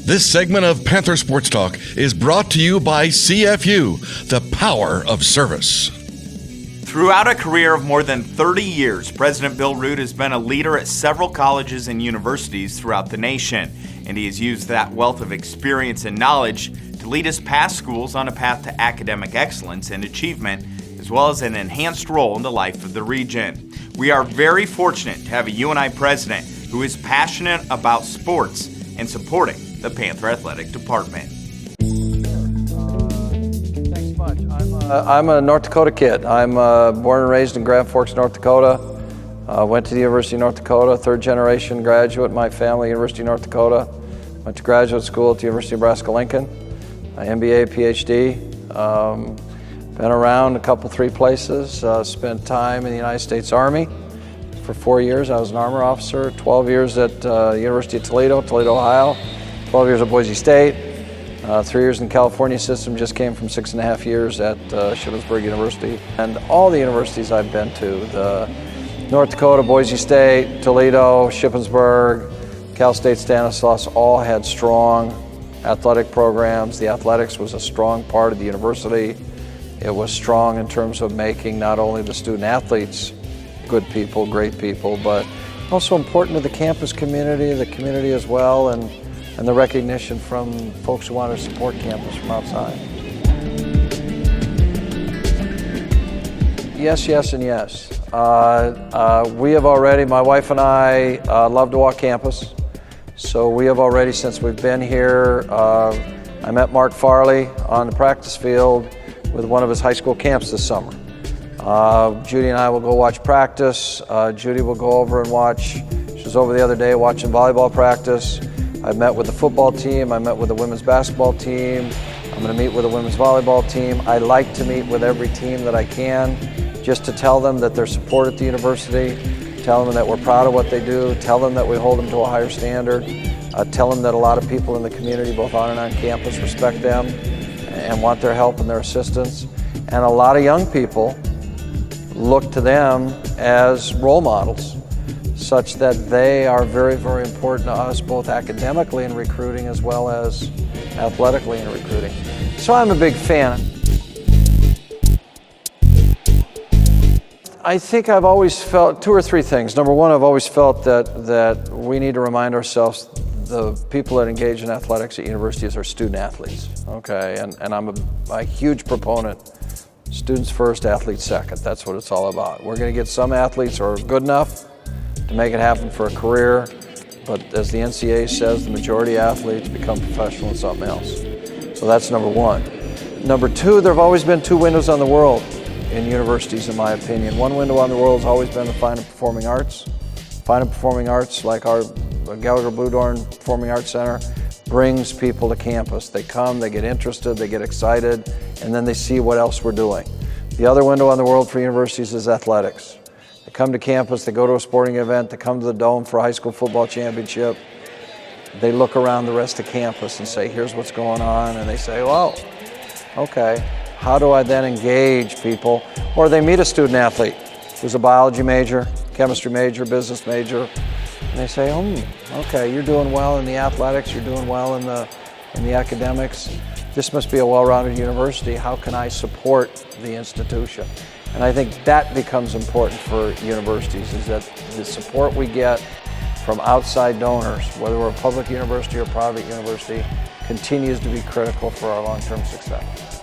This segment of Panther Sports Talk is brought to you by CFU, the power of service. Throughout a career of more than 30 years, President Bill Ruud has been a leader at several colleges and universities throughout the nation, and he has used that wealth of experience and knowledge to lead his past schools on a path to academic excellence and achievement, as well as an enhanced role in the life of the region. We are very fortunate to have a UNI president who is passionate about sports and supporting the Panther Athletic Department. Thanks much. I'm a North Dakota kid. I'm born and raised in Grand Forks, North Dakota. Went to the University of North Dakota, third generation graduate in my family, University of North Dakota. Went to graduate school at the University of Nebraska-Lincoln, MBA, PhD. Been around three places. Spent time in the United States Army. For 4 years, I was an armor officer. 12 years at University of Toledo, Ohio. 12 years at Boise State. 3 years in the California system. Just came from 6.5 years at Shippensburg University. And all the universities I've been to, the North Dakota, Boise State, Toledo, Shippensburg, Cal State Stanislaus, all had strong athletic programs. The athletics was a strong part of the university. It was strong in terms of making not only the student athletes good people, great people, but also important to the campus community, the community as well, and the recognition from folks who want to support campus from outside. Yes, yes, and yes. We have already, my wife and I love to walk campus. So we have already, since we've been here, I met Mark Farley on the practice field with one of his high school camps this summer. Judy and I will go watch practice. Judy will go over and watch. She was over the other day watching volleyball practice. I've met with the football team. I met with the women's basketball team. I'm going to meet with the women's volleyball team. I like to meet with every team that I can, just to tell them that they're supported at the university, tell them that we're proud of what they do, tell them that we hold them to a higher standard, tell them that a lot of people in the community, both on and on campus, respect them and want their help and their assistance. And a lot of young people look to them as role models, such that they are very, very important to us, both academically in recruiting as well as athletically in recruiting. So I'm a big fan. I think I've always felt two or three things. Number one, I've always felt that we need to remind ourselves the people that engage in athletics at universities are student athletes, okay? And I'm a huge proponent. Students first, athletes second. That's what it's all about. We're going to get some athletes who are good enough to make it happen for a career, but as the NCAA says, the majority of athletes become professional in something else. So that's number one. Number two, there have always been two windows on the world in universities, in my opinion. One window on the world has always been the fine and performing arts. Fine and performing arts, like our Gallagher Blue Dorn Performing Arts Center, brings people to campus. They come, they get interested, they get excited, and then they see what else we're doing. The other window on the world for universities is athletics. They come to campus, they go to a sporting event, they come to the Dome for a high school football championship. They look around the rest of campus and say, here's what's going on, and they say, well, okay, how do I then engage people? Or they meet a student athlete who's a biology major, chemistry major, business major, and they say, okay, you're doing well in the athletics, you're doing well in the academics. This must be a well-rounded university. How can I support the institution? And I think that becomes important for universities, is that the support we get from outside donors, whether we're a public university or private university, continues to be critical for our long-term success.